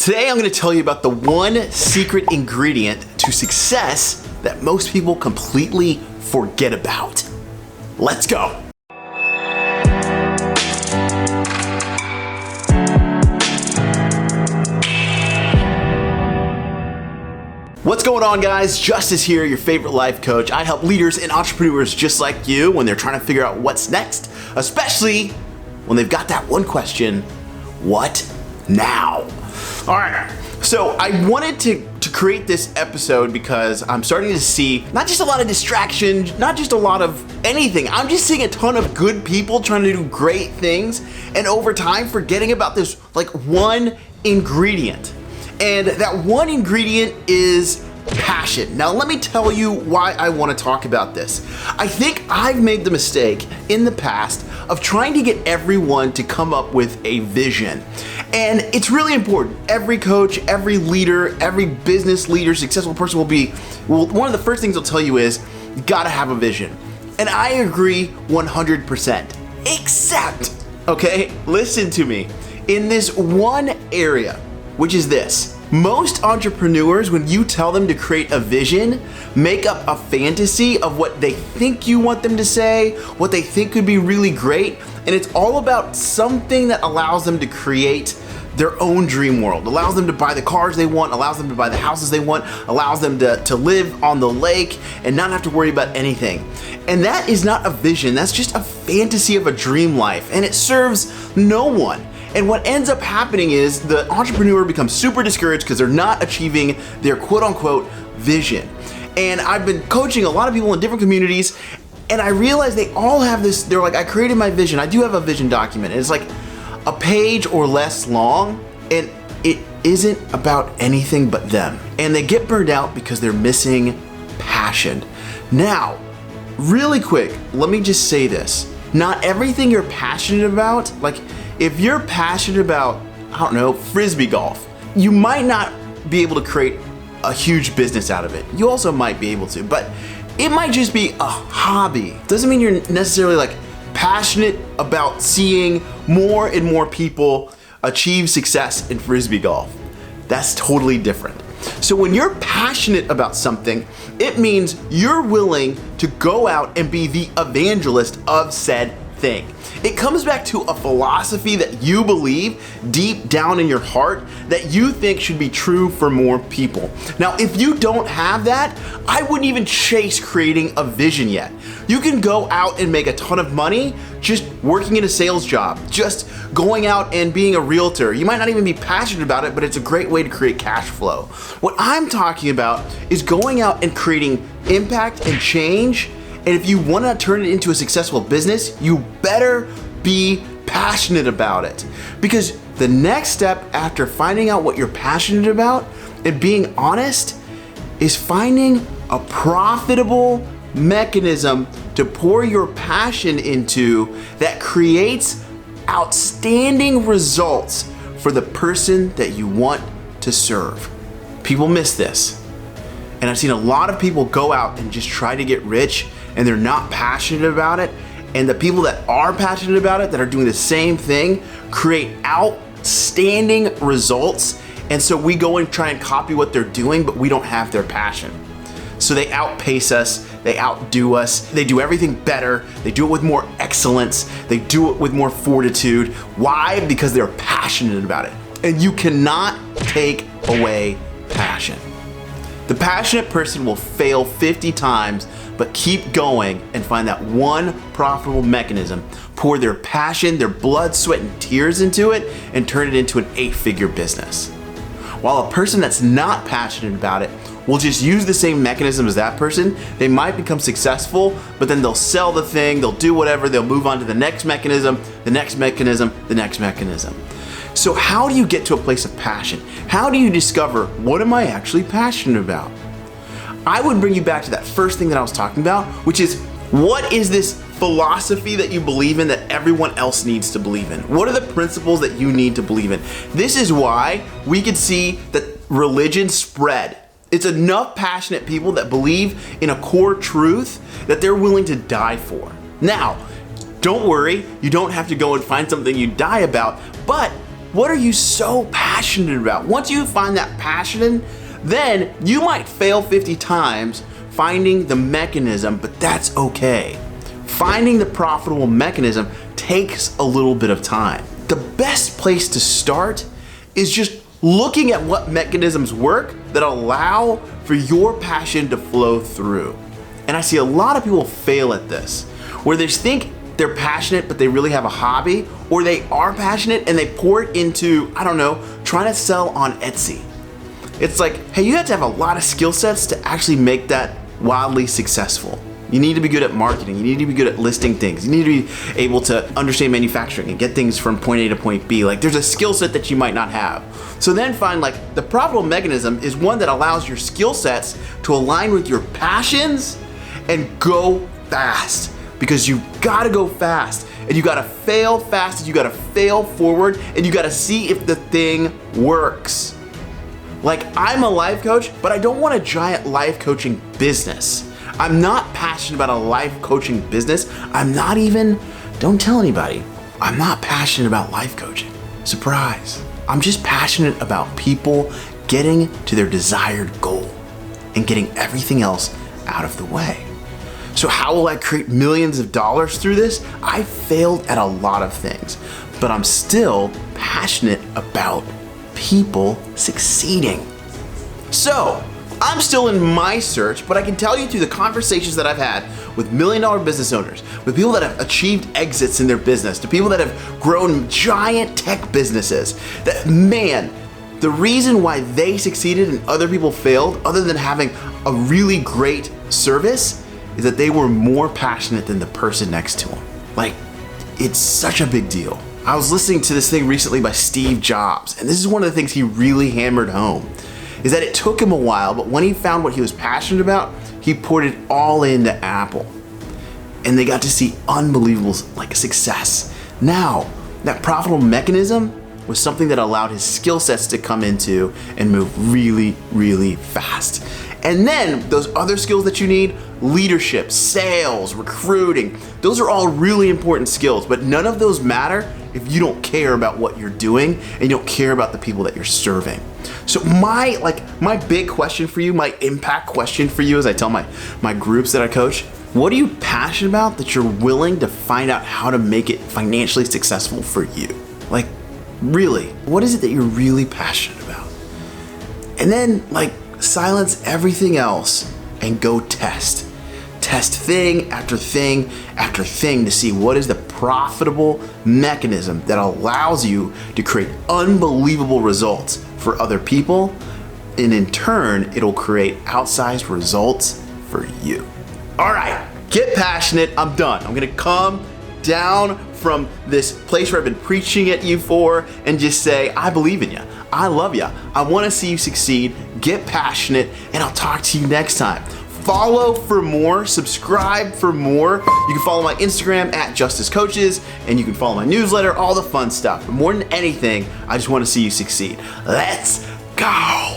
Today I'm going to tell you about the one secret ingredient to success that most people completely forget about. Let's go. What's going on, guys? Justice here, your favorite life coach. I help leaders and entrepreneurs just like you when they're trying to figure out what's next, especially when they've got that one question, what now? All right, so I wanted to create this episode because I'm starting to see not just a lot of distraction, not just a lot of anything. I'm just seeing a ton of good people trying to do great things, and over time forgetting about this like one ingredient. And that one ingredient is passion. Now let me tell you why I want to talk about this. I think I've made the mistake in the past of trying to get everyone to come up with a vision. And it's really important. Every coach, every leader, every business leader, successful person one of the first things they'll tell you is, you gotta have a vision. And I agree 100%. Except, okay, listen to me. In this one area, which is this. Most entrepreneurs, when you tell them to create a vision, make up a fantasy of what they think you want them to say, what they think could be really great, and it's all about something that allows them to create their own dream world, allows them to buy the cars they want, allows them to buy the houses they want, allows them to live on the lake and not have to worry about anything. And that is not a vision, that's just a fantasy of a dream life, and it serves no one. And what ends up happening is the entrepreneur becomes super discouraged because they're not achieving their quote unquote vision. And I've been coaching a lot of people in different communities, and I realize they all have this, they're like, I created my vision. I do have a vision document. And it's like a page or less long, and it isn't about anything but them. And they get burned out because they're missing passion. Now, really quick, let me just say this. Not everything you're passionate about, like, if you're passionate about, I don't know, frisbee golf, you might not be able to create a huge business out of it. You also might be able to, but it might just be a hobby. Doesn't mean you're necessarily like passionate about seeing more and more people achieve success in frisbee golf. That's totally different. So when you're passionate about something, it means you're willing to go out and be the evangelist of said thing. It comes back to a philosophy that you believe deep down in your heart that you think should be true for more people. Now, if you don't have that, I wouldn't even chase creating a vision yet. You can go out and make a ton of money just working in a sales job, just going out and being a realtor. You might not even be passionate about it, but it's a great way to create cash flow. What I'm talking about is going out and creating impact and change. And if you want to turn it into a successful business, you better be passionate about it. Because the next step after finding out what you're passionate about and being honest is finding a profitable mechanism to pour your passion into that creates outstanding results for the person that you want to serve. People miss this. And I've seen a lot of people go out and just try to get rich, and they're not passionate about it. And the people that are passionate about it, that are doing the same thing, create outstanding results. And so we go and try and copy what they're doing, but we don't have their passion. So they outpace us, they outdo us, they do everything better, they do it with more excellence, they do it with more fortitude. Why? Because they're passionate about it. And you cannot take away passion. The passionate person will fail 50 times, but keep going and find that one profitable mechanism, pour their passion, their blood, sweat, and tears into it, and turn it into an 8-figure business. While a person that's not passionate about it will just use the same mechanism as that person, they might become successful, but then they'll sell the thing, they'll do whatever, they'll move on to the next mechanism, the next mechanism, the next mechanism. So how do you get to a place of passion? How do you discover, what am I actually passionate about? I would bring you back to that first thing that I was talking about, which is, what is this philosophy that you believe in that everyone else needs to believe in? What are the principles that you need to believe in? This is why we could see that religion spread. It's enough passionate people that believe in a core truth that they're willing to die for. Now, don't worry, you don't have to go and find something you die about, but What are you so passionate about? Once you find that passion, then you might fail 50 times finding the mechanism, but that's okay. Finding the profitable mechanism takes a little bit of time. The best place to start is just looking at what mechanisms work that allow for your passion to flow through. And I see a lot of people fail at this, where they think they're passionate, but they really have a hobby, or they are passionate and they pour it into, I don't know, trying to sell on Etsy. It's like, hey, you have to have a lot of skill sets to actually make that wildly successful. You need to be good at marketing. You need to be good at listing things. You need to be able to understand manufacturing and get things from point A to point B. Like, there's a skill set that you might not have. So then find, like, the profitable mechanism is one that allows your skill sets to align with your passions and go fast. Because you gotta go fast, and you gotta fail fast, and you gotta fail forward, and you gotta see if the thing works. Like, I'm a life coach, but I don't want a giant life coaching business. I'm not passionate about a life coaching business. I'm not even, don't tell anybody, I'm not passionate about life coaching. Surprise. I'm just passionate about people getting to their desired goal and getting everything else out of the way. So how will I create millions of dollars through this? I failed at a lot of things, but I'm still passionate about people succeeding. So I'm still in my search, but I can tell you through the conversations that I've had with million-dollar business owners, with people that have achieved exits in their business, to people that have grown giant tech businesses, that, man, the reason why they succeeded and other people failed, other than having a really great service, is that they were more passionate than the person next to them. Like, it's such a big deal. I was listening to this thing recently by Steve Jobs, and this is one of the things he really hammered home, is that it took him a while, but when he found what he was passionate about, he poured it all into Apple. And they got to see unbelievable, like, success. Now, that profitable mechanism was something that allowed his skill sets to come into and move really, really fast. And then those other skills that you need, leadership, sales, recruiting, those are all really important skills, but none of those matter if you don't care about what you're doing and you don't care about the people that you're serving. So my big question for you, my impact question for you, as I tell my groups that I coach, what are you passionate about that you're willing to find out how to make it financially successful for you? Like, really, what is it that you're really passionate about? And then, like, silence everything else and go test. Test thing after thing after thing to see what is the profitable mechanism that allows you to create unbelievable results for other people, and in turn, it'll create outsized results for you. All right, get passionate. I'm done. I'm gonna come down from this place where I've been preaching at you for and just say, I believe in you. I love you. I wanna see you succeed. Get passionate, and I'll talk to you next time. Follow for more, subscribe for more. You can follow my Instagram at Justice Coaches, and you can follow my newsletter, all the fun stuff. But more than anything, I just wanna see you succeed. Let's go.